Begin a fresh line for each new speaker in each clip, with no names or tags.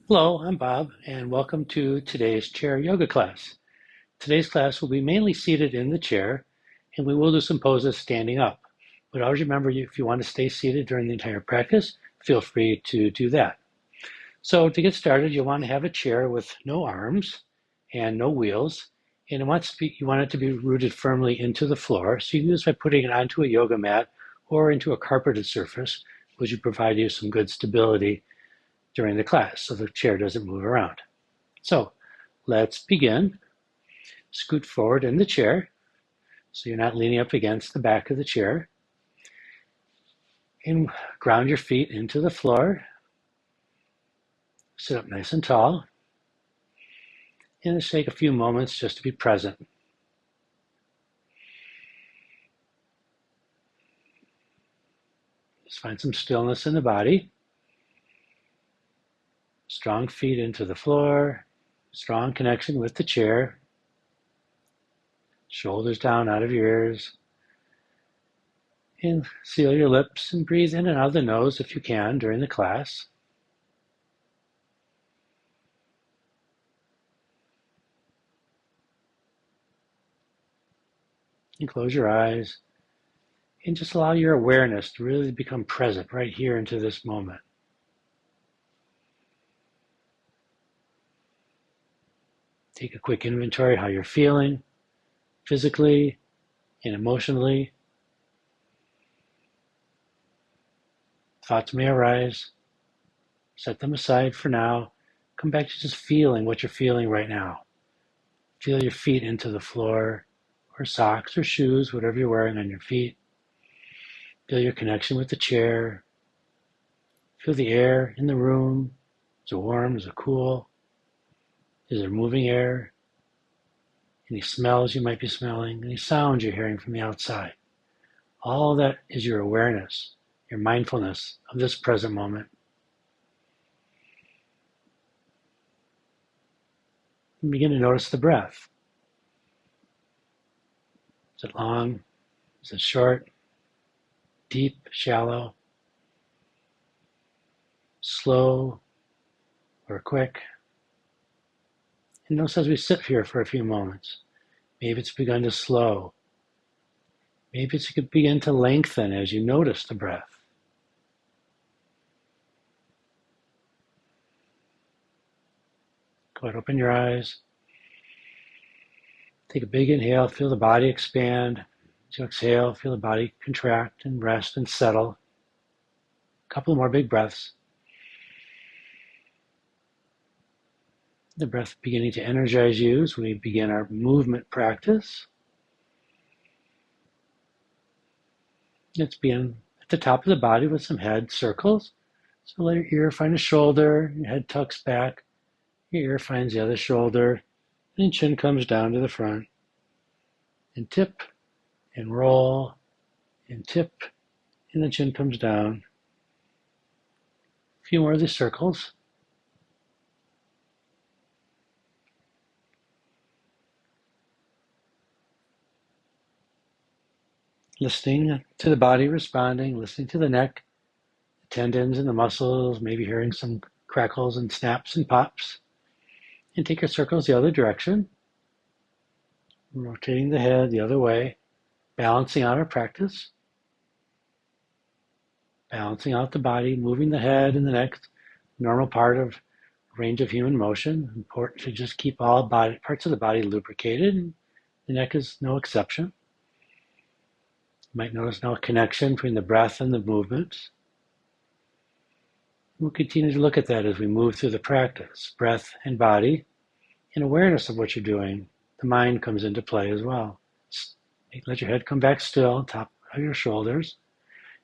Hello, I'm Bob, and welcome to today's chair yoga class. Today's class will be mainly seated in the chair, and we will do some poses standing up. But always remember, if you want to stay seated during the entire practice, feel free to do that. So to get started, you'll want to have a chair with no arms and no wheels, and you want it to be rooted firmly into the floor. So you can do this by putting it onto a yoga mat or into a carpeted surface, which will provide you some good stability during the class so the chair doesn't move around. So let's begin. Scoot forward in the chair so you're not leaning up against the back of the chair. And ground your feet into the floor. Sit up nice and tall. And just take a few moments just to be present. Just find some stillness in the body. Strong feet into the floor. Strong connection with the chair. Shoulders down out of your ears. And seal your lips and breathe in and out of the nose if you can during the class. And close your eyes. And just allow your awareness to really become present right here into this moment. Take a quick inventory of how you're feeling physically and emotionally. Thoughts may arise. Set them aside for now. Come back to just feeling what you're feeling right now. Feel your feet into the floor or socks or shoes, whatever you're wearing on your feet. Feel your connection with the chair. Feel the air in the room. Is it warm? Is it cool? Is there moving air? Any smells you might be smelling? Any sounds you're hearing from the outside? All that is your awareness, your mindfulness of this present moment. And begin to notice the breath. Is it long? Is it short? Deep, shallow? Slow or quick? And notice as we sit here for a few moments, maybe it's begun to slow. Maybe it's begin to lengthen as you notice the breath. Go ahead, open your eyes. Take a big inhale, feel the body expand. As you exhale, feel the body contract and rest and settle. A couple more big breaths. The breath beginning to energize you as we begin our movement practice. Let's begin at the top of the body with some head circles. So let your ear find a shoulder, your head tucks back, your ear finds the other shoulder, and chin comes down to the front. And tip, and roll, and tip, and the chin comes down. A few more of these circles. Listening to the body responding, listening to the neck, the tendons and the muscles, maybe hearing some crackles and snaps and pops. And take your circles the other direction, rotating the head the other way, balancing out our practice, balancing out the body, moving the head and the neck, normal part of range of human motion. Important to just keep all parts of the body lubricated, and the neck is no exception. You might notice now a connection between the breath and the movements. We'll continue to look at that as we move through the practice. Breath and body, and awareness of what you're doing. The mind comes into play as well. Let your head come back still, top of your shoulders,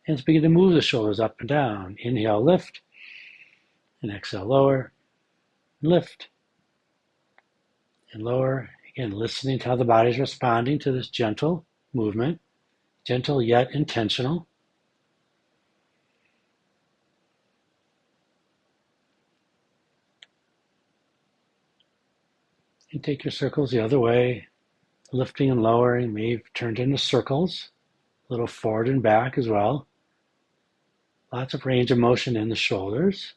and just begin to move the shoulders up and down. Inhale, lift, and exhale, lower, lift, and lower. Again, listening to how the body is responding to this gentle movement, gentle yet intentional. And take your circles the other way, lifting and lowering, may have turned into circles, a little forward and back as well. Lots of range of motion in the shoulders.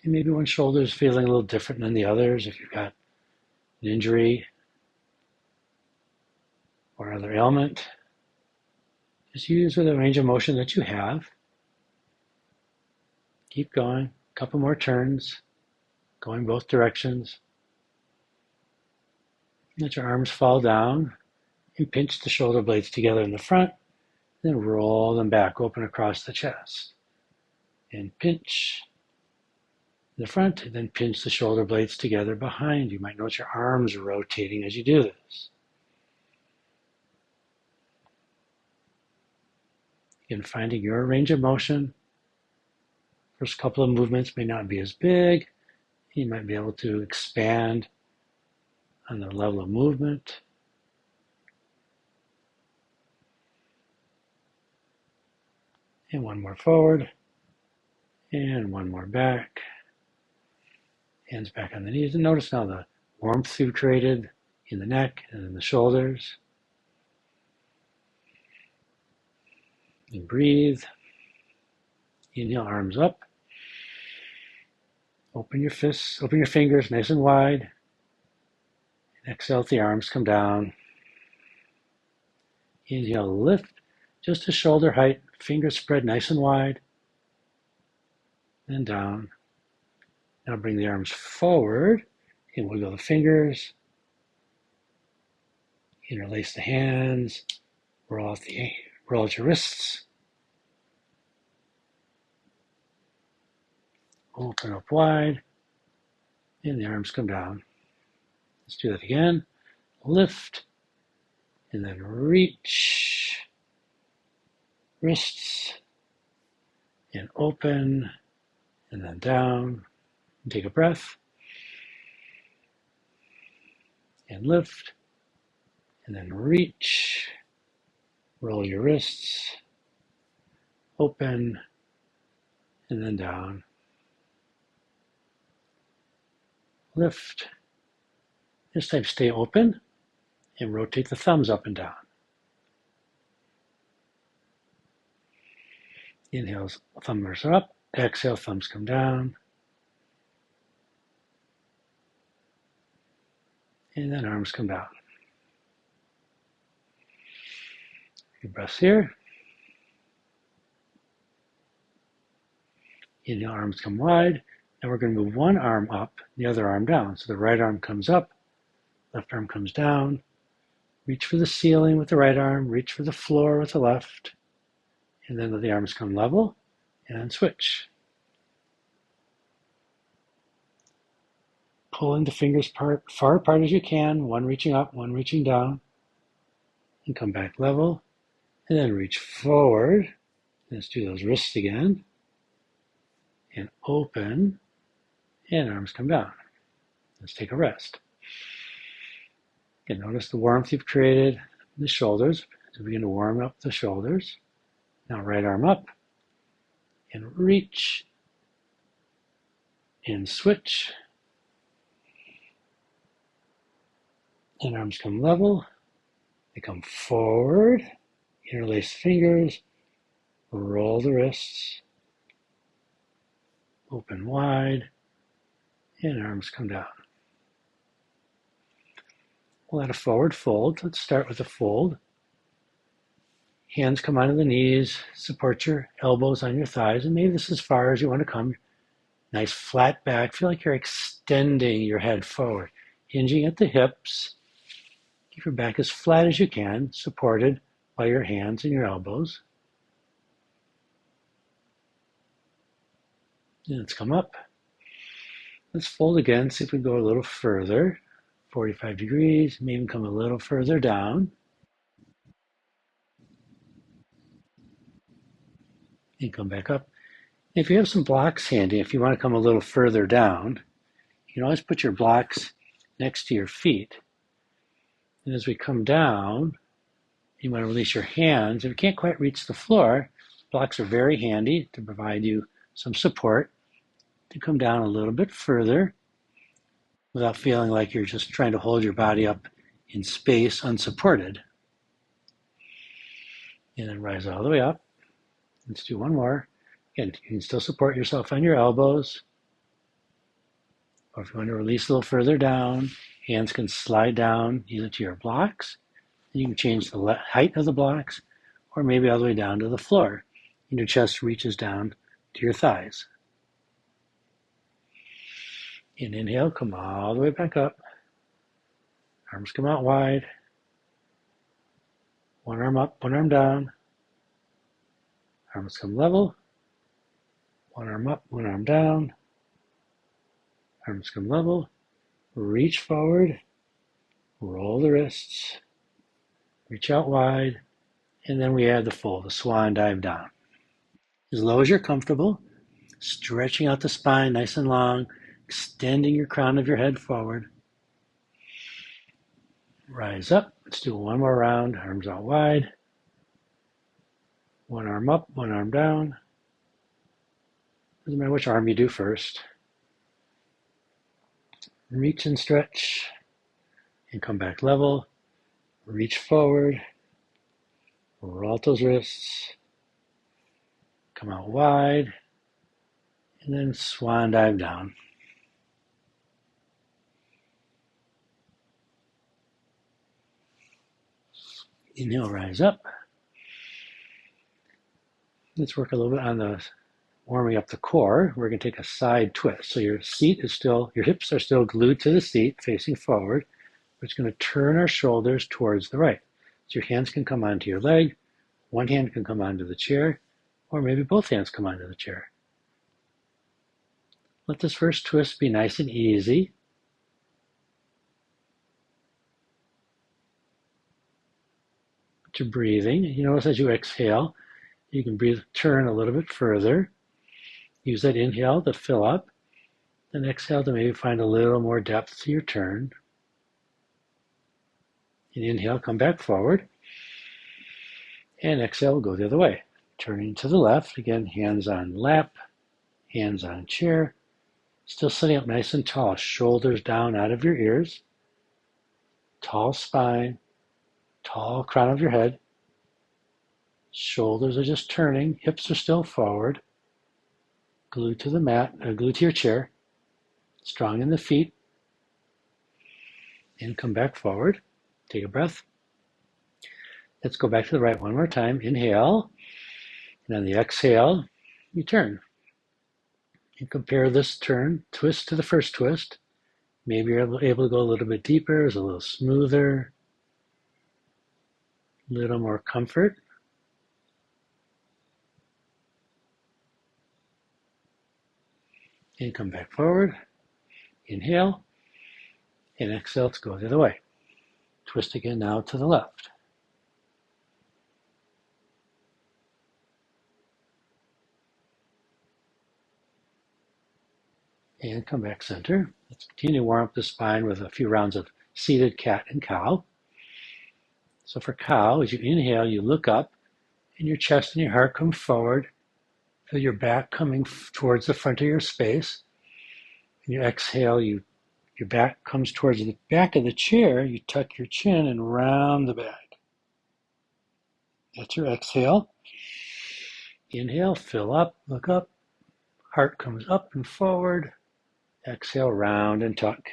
And maybe one shoulder is feeling a little different than the others if you've got an injury or other ailment. Just use the range of motion that you have. Keep going. A couple more turns, going both directions. Let your arms fall down and pinch the shoulder blades together in the front, then roll them back, open across the chest. And pinch in the front, and then pinch the shoulder blades together behind you. You might notice your arms are rotating as you do this. Again, finding your range of motion. First couple of movements may not be as big. You might be able to expand on the level of movement. And one more forward. And one more back. Hands back on the knees. And notice now the warmth you've created in the neck and in the shoulders. And breathe. Inhale, arms up. Open your fists, open your fingers nice and wide. And exhale, let the arms come down. Inhale, lift just to shoulder height. Fingers spread nice and wide. And down. Now bring the arms forward and wiggle the fingers. Interlace the hands. Roll out your wrists. Open up wide, and the arms come down. Let's do that again. Lift, and then reach, wrists, and open, and then down. And take a breath, and lift, and then reach, roll your wrists, open, and then down. Lift. This time stay open and rotate the thumbs up and down. Inhale, thumbs are up. Exhale, thumbs come down. And then arms come down. Few breaths here. Inhale, arms come wide. Now we're going to move one arm up, the other arm down. So the right arm comes up, left arm comes down. Reach for the ceiling with the right arm, reach for the floor with the left, and then let the arms come level, and switch. Pulling the fingers far apart as you can, one reaching up, one reaching down, and come back level, and then reach forward. Let's do those wrists again, and open, and arms come down. Let's take a rest. Again, notice the warmth you've created in the shoulders. As we begin to warm up the shoulders. Now right arm up, and reach, and switch. And arms come level. They come forward. Interlace fingers. Roll the wrists. Open wide. And arms come down. We'll add a forward fold. Let's start with a fold. Hands come onto the knees. Support your elbows on your thighs. And maybe this is as far as you want to come. Nice flat back. Feel like you're extending your head forward. Hinging at the hips. Keep your back as flat as you can, supported by your hands and your elbows. And let's come up. Let's fold again, see if we can go a little further. 45 degrees, maybe come a little further down. And come back up. If you have some blocks handy, if you want to come a little further down, you can always put your blocks next to your feet. And as we come down, you want to release your hands. If you can't quite reach the floor, blocks are very handy to provide you some support to come down a little bit further without feeling like you're just trying to hold your body up in space unsupported. And then rise all the way up. Let's do one more. Again, you can still support yourself on your elbows. Or if you want to release a little further down, hands can slide down either to your blocks. You can change the height of the blocks, or maybe all the way down to the floor. And your chest reaches down to your thighs. And inhale, come all the way back up. Arms come out wide. One arm up, one arm down. Arms come level. One arm up, one arm down. Arms come level. Reach forward. Roll the wrists. Reach out wide. And then we add the swan dive down. As low as you're comfortable. Stretching out the spine nice and long. Extending your crown of your head forward. Rise up. Let's do one more round. Arms out wide. One arm up, one arm down. Doesn't matter which arm you do first. Reach and stretch. And come back level. Reach forward. Roll out those wrists. Come out wide. And then swan dive down. Inhale, rise up. Let's work a little bit on the warming up the core. We're going to take a side twist. So your hips are still glued to the seat, facing forward. We're just going to turn our shoulders towards the right. So your hands can come onto your leg. One hand can come onto the chair, or maybe both hands come onto the chair. Let this first twist be nice and easy. To breathing. You notice as you exhale, you can turn a little bit further. Use that inhale to fill up, then exhale to maybe find a little more depth to your turn. And inhale, come back forward. And exhale, go the other way. Turning to the left, again, hands on lap, hands on chair. Still sitting up nice and tall, shoulders down out of your ears. Tall spine. Tall crown of your head. Shoulders are just turning. Hips are still forward. Glued to the mat, glued to your chair. Strong in the feet. And come back forward. Take a breath. Let's go back to the right one more time. Inhale. And on the exhale, you turn. And compare this twist to the first twist. Maybe you're able to go a little bit deeper. It's a little smoother. A little more comfort. And come back forward. Inhale. And exhale to go the other way. Twist again now to the left. And come back center. Let's continue to warm up the spine with a few rounds of seated cat and cow. So for cow, as you inhale, you look up and your chest and your heart come forward. Feel your back coming towards the front of your space. And you exhale, your back comes towards the back of the chair. You tuck your chin and round the back. That's your exhale. Inhale, fill up, look up. Heart comes up and forward. Exhale, round and tuck.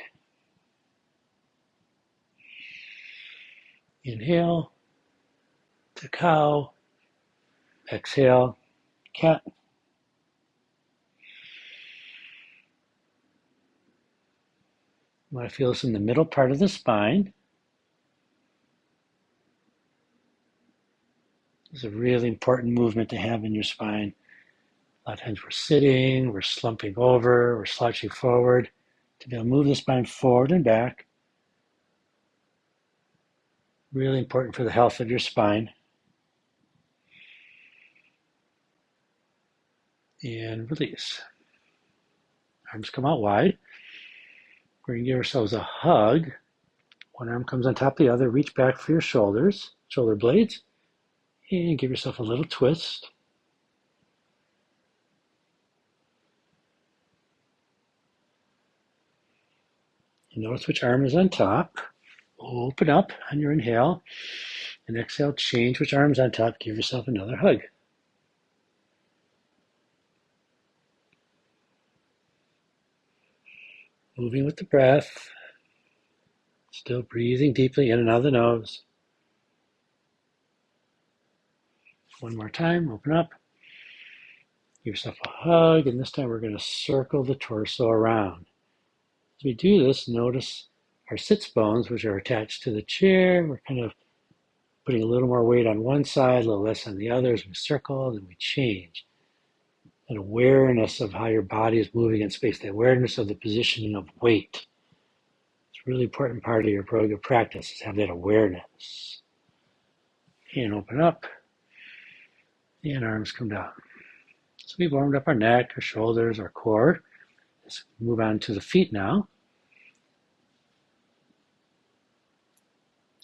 Inhale to cow. Exhale, cat. You want to feel this in the middle part of the spine. It's a really important movement to have in your spine. A lot of times we're sitting, we're slumping over, we're slouching forward. To be able to move the spine forward and back. Really important for the health of your spine. And release. Arms come out wide. We're going to give ourselves a hug. One arm comes on top of the other. Reach back for your shoulders, shoulder blades. And give yourself a little twist. And notice which arm is on top. Open up on your inhale. And exhale, change which arm's on top. Give yourself another hug. moving with the breath, still breathing deeply in and out of the nose. One more time, open up. Give yourself a hug, and this time we're going to circle the torso around. As we do this, notice our sits bones, which are attached to the chair. We're kind of putting a little more weight on one side, a little less on the other as we circle, then we change. An awareness of how your body is moving in space, the awareness of the positioning of weight. It's a really important part of your yoga practice, is have that awareness. And open up, and arms come down. So we've warmed up our neck, our shoulders, our core. Let's move on to the feet now.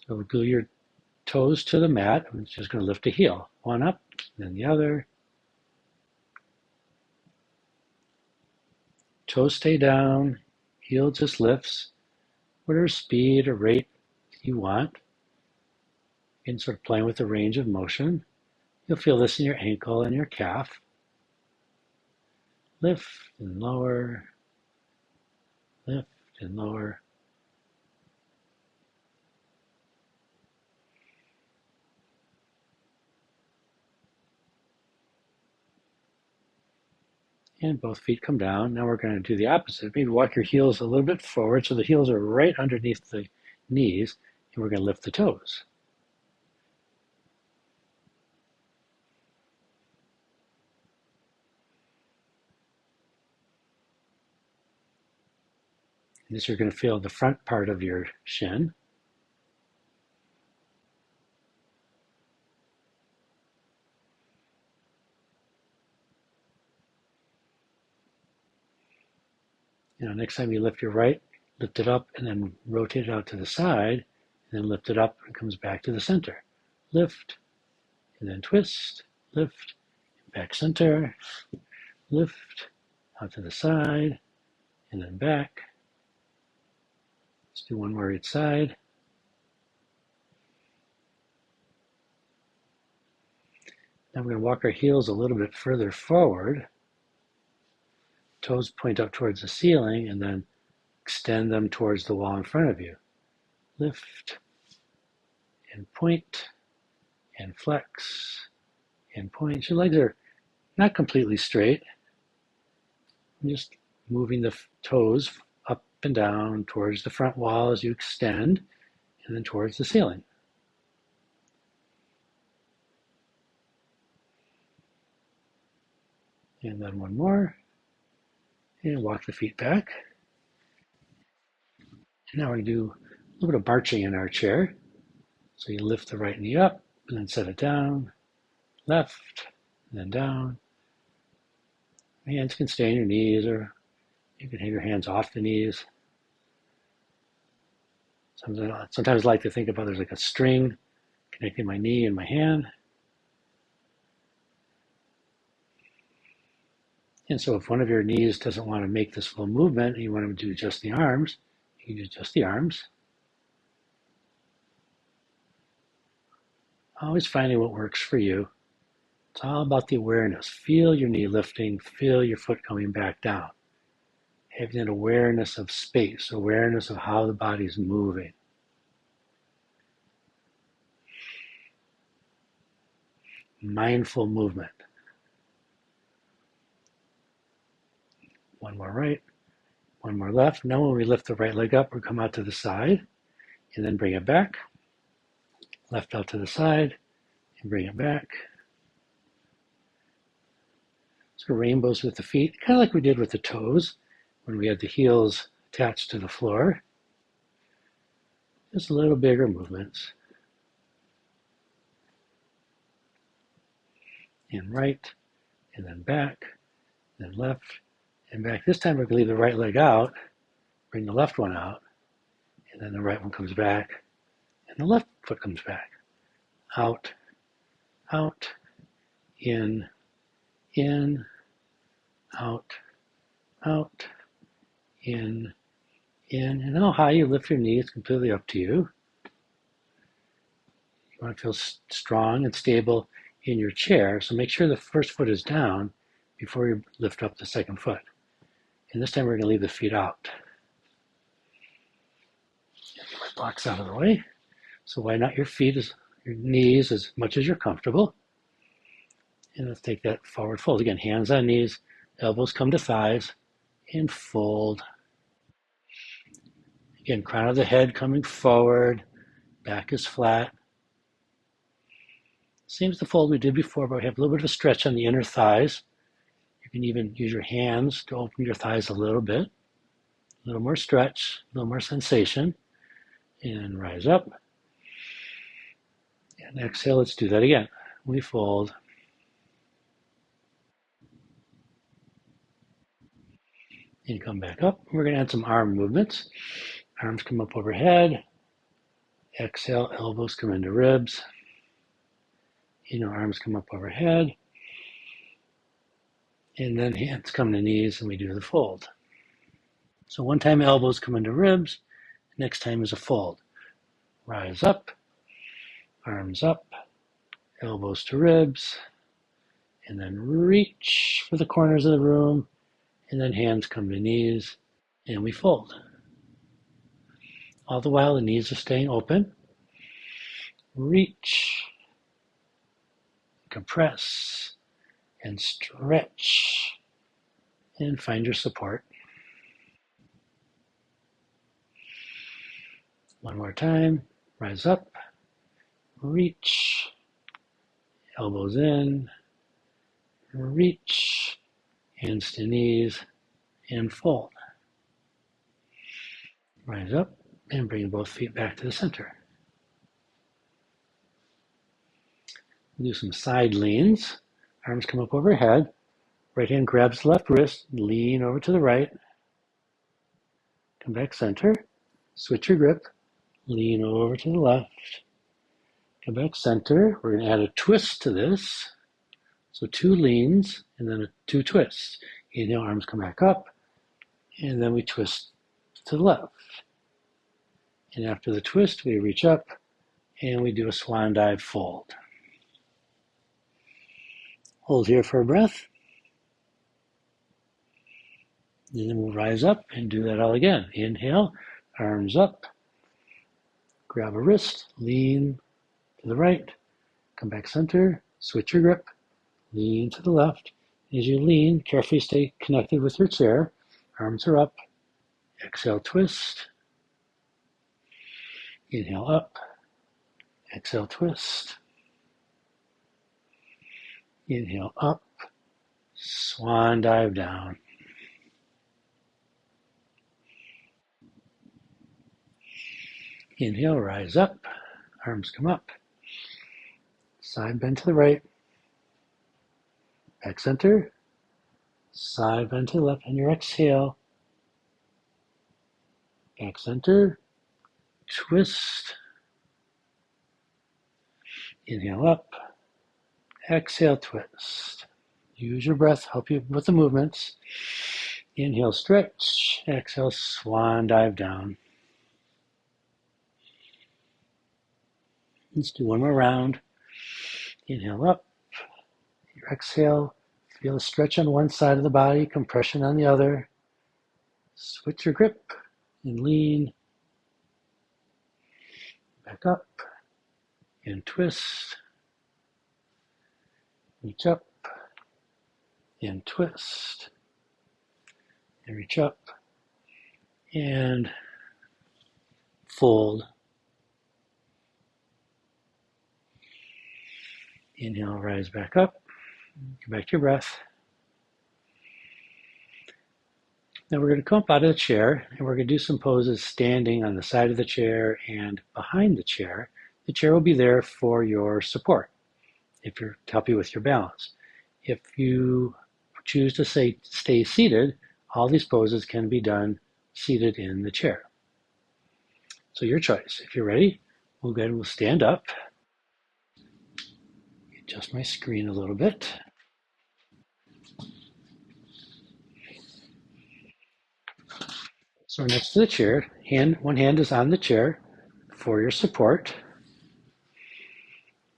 So glue your toes to the mat. I'm just going to lift a heel. One up, then the other. Toes stay down, heel just lifts. Whatever speed or rate you want. And sort of playing with the range of motion. You'll feel this in your ankle and your calf. Lift and lower, lift and lower. And both feet come down. Now we're going to do the opposite. Maybe walk your heels a little bit forward so the heels are right underneath the knees, and we're going to lift the toes. And this, you're going to feel the front part of your shin. Next time you lift your right, lift it up and then rotate it out to the side, and then lift it up and it comes back to the center. Lift, and then twist, lift, back center, lift, out to the side, and then back. Let's do one more each side. Now we're going to walk our heels a little bit further forward. Toes point up towards the ceiling and then extend them towards the wall in front of you. Lift and point and flex and point. Your legs are not completely straight. I'm just moving the toes up and down towards the front wall as you extend and then towards the ceiling. And then one more. And walk the feet back. And now we're going to do a little bit of marching in our chair. So you lift the right knee up and then set it down, left, and then down. Hands can stay on your knees, or you can have your hands off the knees. Sometimes I like to think about there's like a string connecting my knee and my hand. And so if one of your knees doesn't want to make this full movement and you want to do just the arms, you can do just the arms. Always finding what works for you. It's all about the awareness. Feel your knee lifting, feel your foot coming back down. Having an awareness of space, awareness of how the body's moving. Mindful movement. One more right, one more left. Now when we lift the right leg up, we'll come out to the side and then bring it back. Left out to the side and bring it back. So rainbows with the feet, kind of like we did with the toes when we had the heels attached to the floor. Just a little bigger movements. And right, and then back, then left, and back. This time we're going to leave the right leg out, bring the left one out, and then the right one comes back, and the left foot comes back. Out, out, in, out, out, in, and how high you lift your knee is completely up to you. You want to feel strong and stable in your chair, so make sure the first foot is down before you lift up the second foot. And this time we're going to leave the feet out. blocks out of the way. So widen out your feet, your knees as much as you're comfortable. And let's take that forward fold. Again, hands on knees, elbows come to thighs, and fold. Again, crown of the head coming forward, back is flat. Same as the fold we did before, but we have a little bit of a stretch on the inner thighs. You can even use your hands to open your thighs a little bit. A little more stretch, a little more sensation. And rise up. And exhale, let's do that again. We fold. And come back up. We're going to add some arm movements. Arms come up overhead. Exhale, elbows come into ribs. Arms come up overhead. And then hands come to knees and we do the fold. So one time elbows come into ribs. Next time is a fold. Rise up. Arms up. Elbows to ribs. And then reach for the corners of the room. And then hands come to knees. And we fold. All the while the knees are staying open. Reach. Compress. And stretch. And find your support. One more time. Rise up. Reach. Elbows in. Reach. Hands to knees. And fold. Rise up and bring both feet back to the center. Do some side leans. Arms come up overhead. Right hand grabs the left wrist. Lean over to the right. Come back center. Switch your grip. Lean over to the left. Come back center. We're going to add a twist to this. So 2 leans and then 2 twists. Inhale, arms come back up. And then we twist to the left. And after the twist, we reach up and we do a swan dive fold. Hold here for a breath. And then we'll rise up and do that all again. Inhale, arms up. Grab a wrist, lean to the right. Come back center, switch your grip. Lean to the left. As you lean, carefully stay connected with your chair. Arms are up. Exhale, twist. Inhale up. Exhale, twist. Inhale up. Swan dive down. Inhale, rise up. Arms come up. Side bend to the right. Back center. Side bend to the left. And your exhale. Back center. Twist. Inhale up. Exhale, twist. Use your breath, help you with the movements. Inhale, stretch. Exhale, swan dive down. Let's do one more round. Inhale up. Your exhale. Feel a stretch on one side of the body, compression on the other. Switch your grip and lean. Back up and twist. Reach up and twist. And reach up and fold. Inhale, rise back up. Come back to your breath. Now we're going to come up out of the chair and we're going to do some poses standing on the side of the chair and behind the chair. The chair will be there for your support to help you with your balance. If you choose to stay seated, all these poses can be done seated in the chair. So your choice. If you're ready, we'll go ahead and we'll stand up. Adjust my screen a little bit. So next to the chair, one hand is on the chair for your support,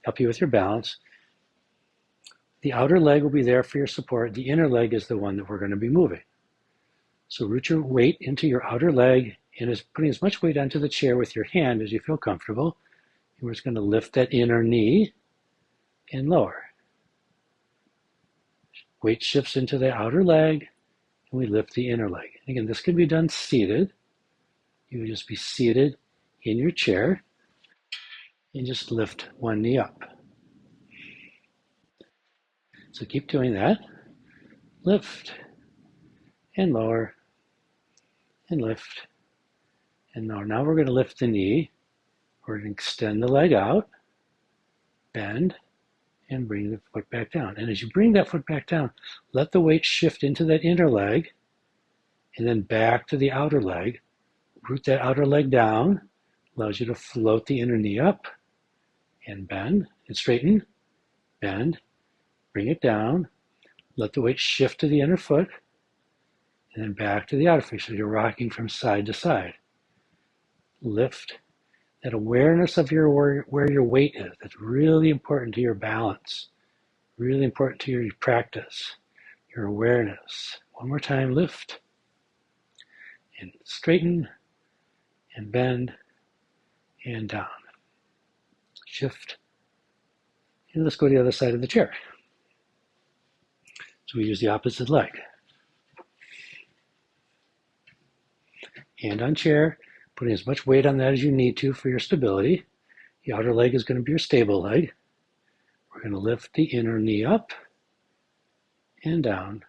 help you with your balance. The outer leg will be there for your support. The inner leg is the one that we're going to be moving. So root your weight into your outer leg and is putting as much weight onto the chair with your hand as you feel comfortable. And we're just going to lift that inner knee and lower. Weight shifts into the outer leg, and we lift the inner leg. Again, this can be done seated. You would just be seated in your chair and just lift one knee up. So keep doing that. Lift and lower and lift and lower. Now we're going to lift the knee. We're going to extend the leg out, bend, and bring the foot back down. And as you bring that foot back down, let the weight shift into that inner leg and then back to the outer leg. Root that outer leg down, allows you to float the inner knee up and bend and straighten, bend, bring it down, let the weight shift to the inner foot and then back to the outer foot. So you're rocking from side to side. Lift. That awareness of where your weight is, that's really important to your balance, really important to your practice, your awareness. One more time, lift and straighten and bend and down. Shift. And let's go to the other side of the chair. So we use the opposite leg. Hand on chair, putting as much weight on that as you need to for your stability. The outer leg is going to be your stable leg. We're going to lift the inner knee up and down.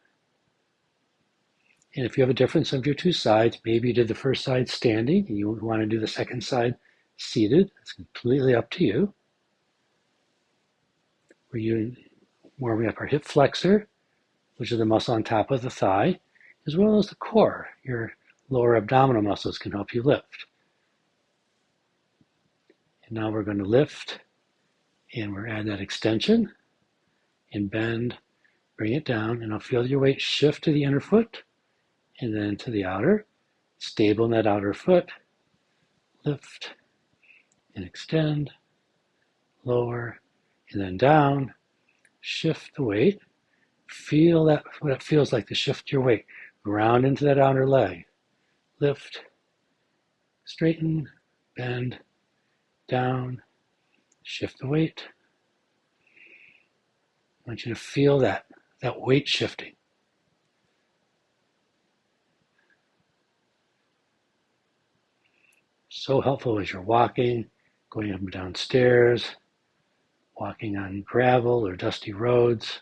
And if you have a difference of your two sides, maybe you did the first side standing and you want to do the second side seated, it's completely up to you. We're warming up our hip flexor, which is the muscle on top of the thigh, as well as the core. Your lower abdominal muscles can help you lift. And now we're going to lift, and we're adding that extension, and bend, bring it down, and I'll feel your weight shift to the inner foot, and then to the outer, stable in that outer foot, lift, and extend, lower, and then down, shift the weight, feel that, what it feels like to shift your weight, ground into that outer leg, lift, straighten, bend, down, shift the weight. I want you to feel that weight shifting. So helpful as you're walking, going up and down stairs, walking on gravel or dusty roads,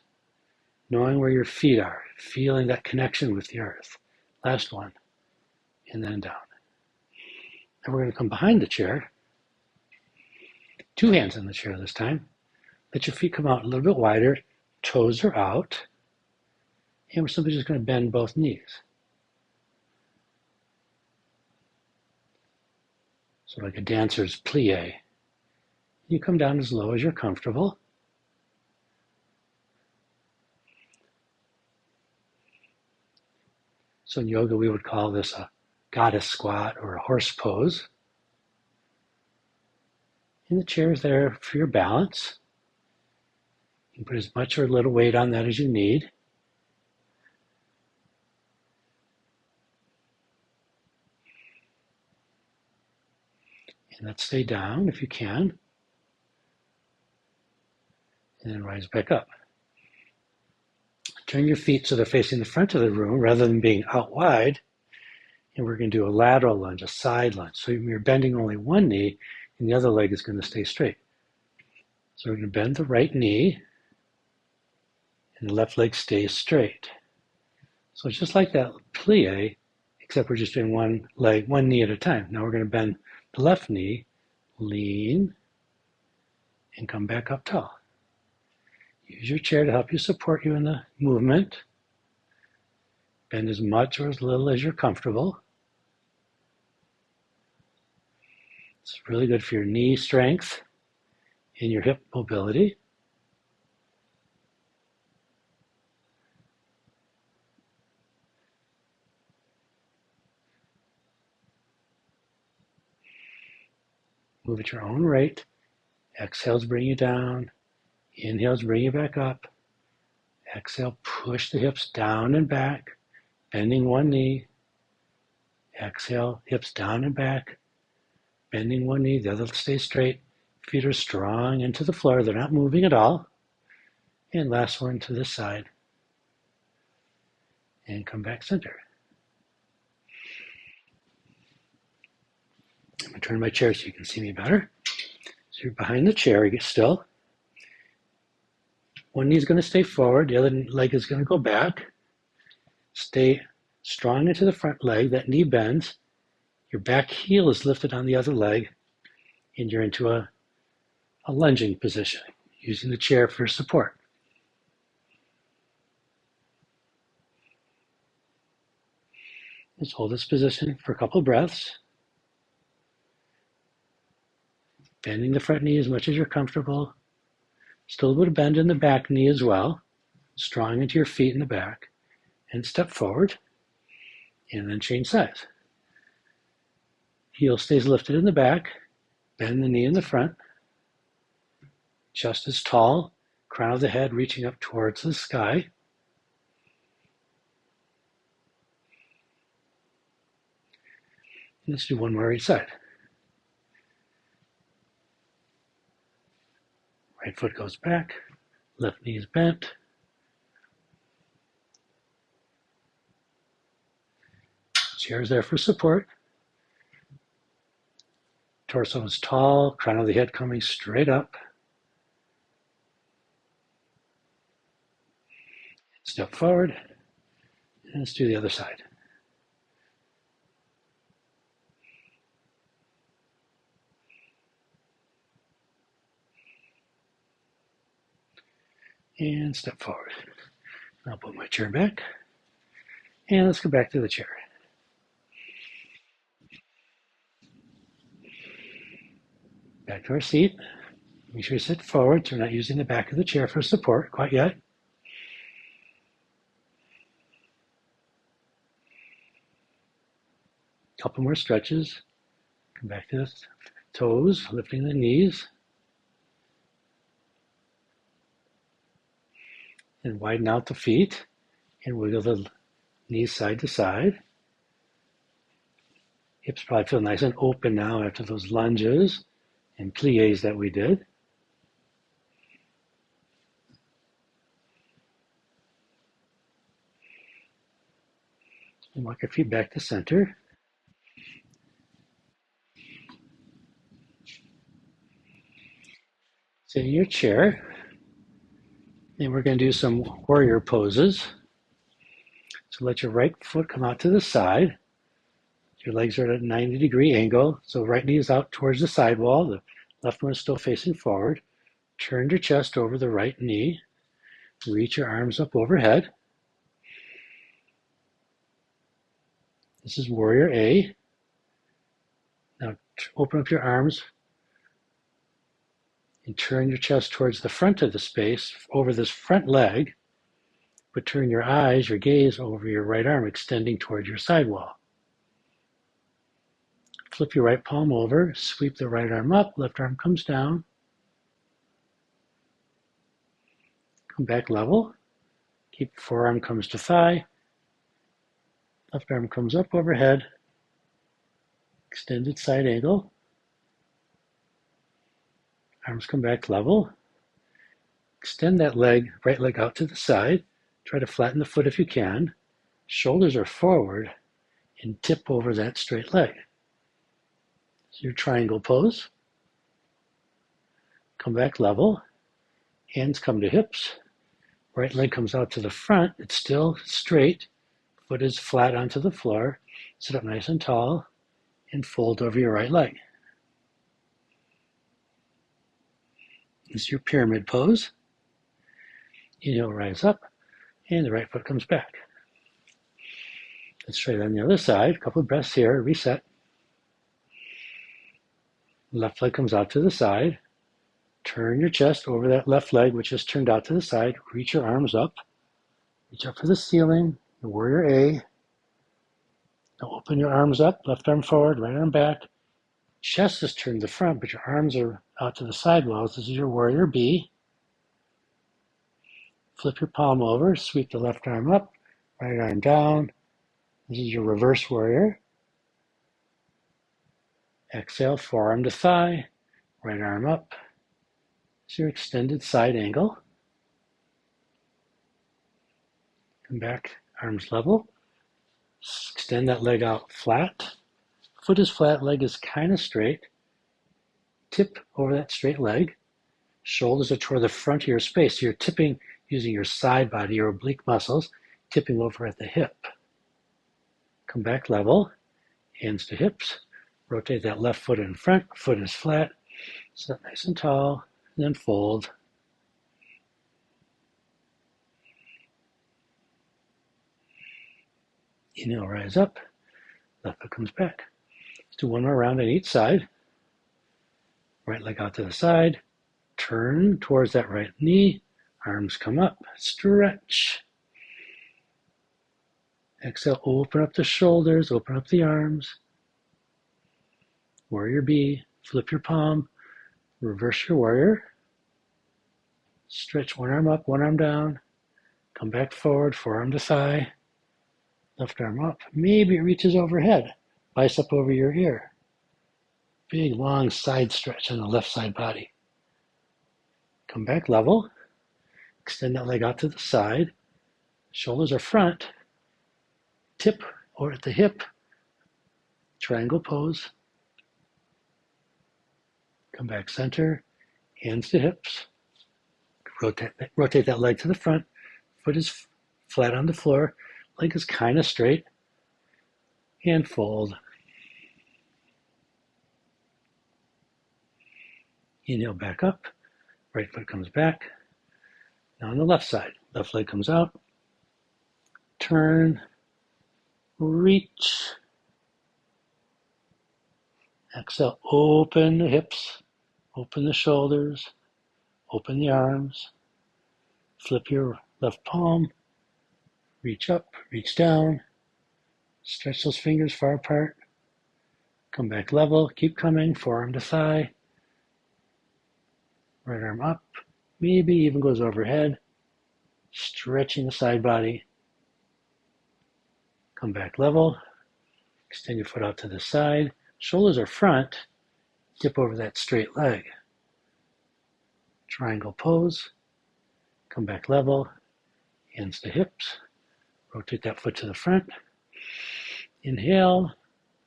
knowing where your feet are, feeling that connection with the earth. Last one, and then down. And we're going to come behind the chair, 2 hands on the chair this time. Let your feet come out a little bit wider, toes are out, and we're simply just going to bend both knees. So like a dancer's plie. You come down as low as you're comfortable. So in yoga, we would call this a goddess squat or a horse pose. And the chair is there for your balance. You can put as much or little weight on that as you need. And let's stay down if you can. And then rise back up. Turn your feet so they're facing the front of the room rather than being out wide. And we're going to do a lateral lunge, a side lunge. So you're bending only one knee and the other leg is going to stay straight. So we're going to bend the right knee and the left leg stays straight. So it's just like that plie, except we're just doing one knee at a time. Now we're going to bend the left knee, lean, and come back up tall. Use your chair to help you support you in the movement. Bend as much or as little as you're comfortable. It's really good for your knee strength and your hip mobility. Move at your own rate. Exhales bring you down. Inhales bring you back up. Exhale, push the hips down and back, bending one knee. Exhale, hips down and back, bending one knee, the other stays straight. Feet are strong into the floor, they're not moving at all. And last one to this side. And come back center. I'm going to turn my chair so you can see me better. So you're behind the chair, you get still. One knee is going to stay forward, the other leg is going to go back. Stay strong into the front leg, that knee bends. Your back heel is lifted on the other leg, and you're into a lunging position, using the chair for support. Just hold this position for a couple of breaths. Bending the front knee as much as you're comfortable. Still a little bend in the back knee as well. Strong into your feet in the back. And step forward. And then change sides. Heel stays lifted in the back. Bend the knee in the front. Chest is tall. Crown of the head reaching up towards the sky. And let's do one more each side. Right foot goes back. Left knee is bent. Chair is there for support. Torso is tall. Crown of the head coming straight up. Step forward. And let's do the other side. And step forward. I'll put my chair back. And let's go back to the chair. Back to our seat. Make sure you sit forward so we're not using the back of the chair for support quite yet. Couple more stretches. Come back to the toes, lifting the knees. And widen out the feet and wiggle the knees side to side. Hips probably feel nice and open now after those lunges and plies that we did. And walk your feet back to center. Sit in your chair. And we're going to do some warrior poses. So let your right foot come out to the side. Your legs are at a 90-degree angle. So right knee is out towards the side wall. The left one is still facing forward. Turn your chest over the right knee. Reach your arms up overhead. This is Warrior A. Now open up your arms and turn your chest towards the front of the space over this front leg, but turn your eyes, your gaze over your right arm, extending towards your side wall. Flip your right palm over, sweep the right arm up, left arm comes down. Come back level. Keep forearm comes to thigh. Left arm comes up overhead. Extended side angle. Arms come back level. Extend that leg, right leg out to the side. Try to flatten the foot if you can. Shoulders are forward and tip over that straight leg. So your triangle pose. Come back level. Hands come to hips. Right leg comes out to the front. It's still straight. Foot is flat onto the floor. Sit up nice and tall and fold over your right leg. This is your pyramid pose. Inhale, rise up, and the right foot comes back. Let's try it on the other side. A couple of breaths here. Reset. Left leg comes out to the side. Turn your chest over that left leg, which is turned out to the side. Reach your arms up. Reach up for the ceiling. The Warrior A. Now open your arms up. Left arm forward, right arm back. Chest is turned to the front, but your arms are out to the side walls. This is your Warrior B. Flip your palm over. Sweep the left arm up. Right arm down. This is your reverse warrior. Exhale, forearm to thigh, right arm up. It's your extended side angle. Come back, arms level. Extend that leg out flat. Foot is flat, leg is kind of straight. Tip over that straight leg. Shoulders are toward the front of your space. So you're tipping using your side body, your oblique muscles, tipping over at the hip. Come back level, hands to hips. Rotate that left foot in front, foot is flat. Sit nice and tall, then fold. Inhale, rise up. Left foot comes back. Let's do one more round on each side. Right leg out to the side. Turn towards that right knee. Arms come up. Stretch. Exhale, open up the shoulders, open up the arms. Warrior B. Flip your palm. Reverse your warrior. Stretch one arm up, one arm down. Come back forward, forearm to thigh. Left arm up. Maybe it reaches overhead. Bicep over your ear. Big, long side stretch on the left side body. Come back level. Extend that leg out to the side. Shoulders are front. Tip or at the hip. Triangle pose. Come back center. Hands to hips. Rotate that leg to the front. Foot is flat on the floor. Leg is kind of straight. And fold. Inhale back up. Right foot comes back. Now on the left side. Left leg comes out. Turn. Reach. Exhale. Open the hips. Open the shoulders. Open the arms. Flip your left palm. Reach up. Reach down. Stretch those fingers far apart. Come back level. Keep coming. Forearm to thigh. Right arm up. Maybe even goes overhead. Stretching the side body. Come back level. Extend your foot out to the side. Shoulders are front. Dip over that straight leg. Triangle pose. Come back level. Hands to hips. Rotate that foot to the front. Inhale.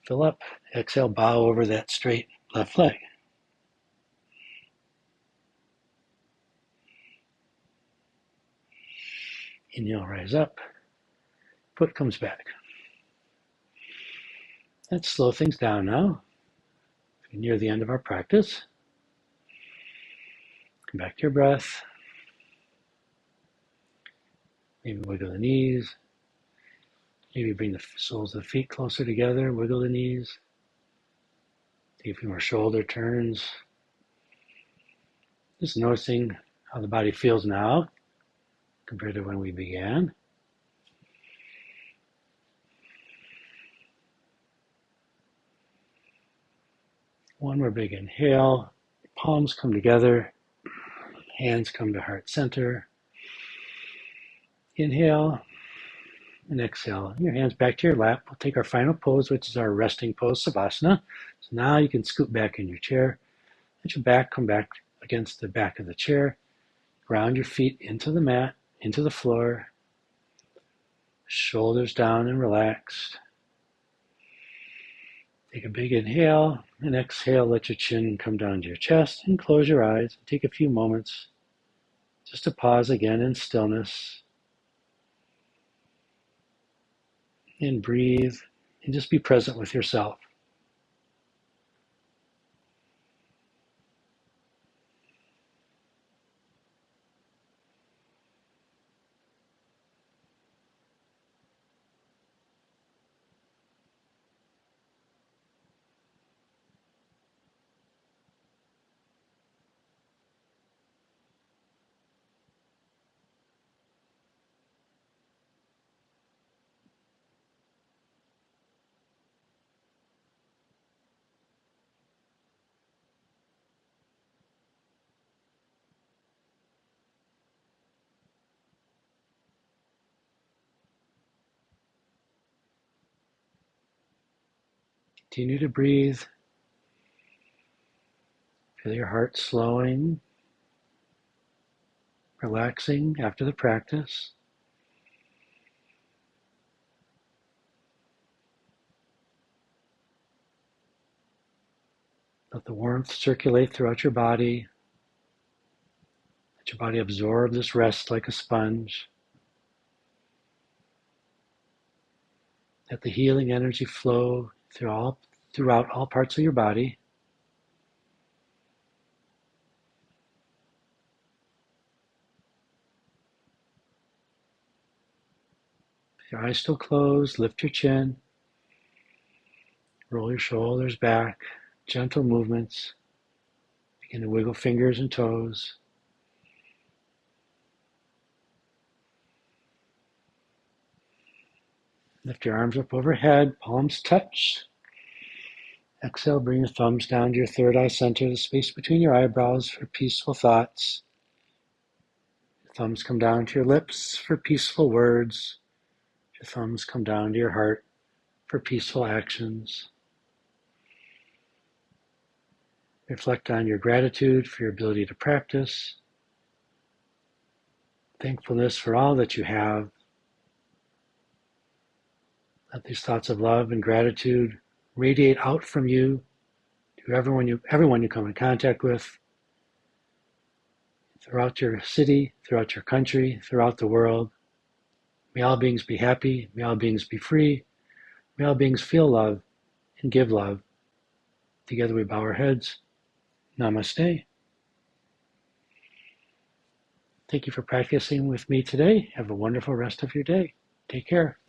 Fill up. Exhale. Bow over that straight left leg. Inhale. Rise up. Foot comes back. Let's slow things down now. Near the end of our practice. Come back to your breath. Maybe wiggle the knees. Maybe bring the soles of the feet closer together. Wiggle the knees. Take a few more shoulder turns. Just noticing how the body feels now compared to when we began. One more big inhale. Palms come together. Hands come to heart center. Inhale and exhale. Your hands back to your lap. We'll take our final pose, which is our resting pose, Savasana. So now you can scoot back in your chair. Let your back come back against the back of the chair. Ground your feet into the mat, into the floor. Shoulders down and relaxed. Take a big inhale and exhale. Let your chin come down to your chest and close your eyes. Take a few moments just to pause again in stillness and breathe and just be present with yourself. Continue to breathe Feel your heart slowing, relaxing after the practice. Let the warmth circulate throughout your body. Let your body absorb this rest like a sponge. Let the healing energy flow throughout all parts of your body. With your eyes still closed, lift your chin. Roll your shoulders back. Gentle movements. Begin to wiggle fingers and toes. Lift your arms up overhead, palms touch. Exhale, bring your thumbs down to your third eye center, the space between your eyebrows for peaceful thoughts. Your thumbs come down to your lips for peaceful words. Your thumbs come down to your heart for peaceful actions. Reflect on your gratitude for your ability to practice. Thankfulness for all that you have. Let these thoughts of love and gratitude radiate out from you to everyone you come in contact with, throughout your city, throughout your country, throughout the world. May all beings be happy. May all beings be free. May all beings feel love and give love. Together we bow our heads. Namaste. Thank you for practicing with me today. Have a wonderful rest of your day. Take care.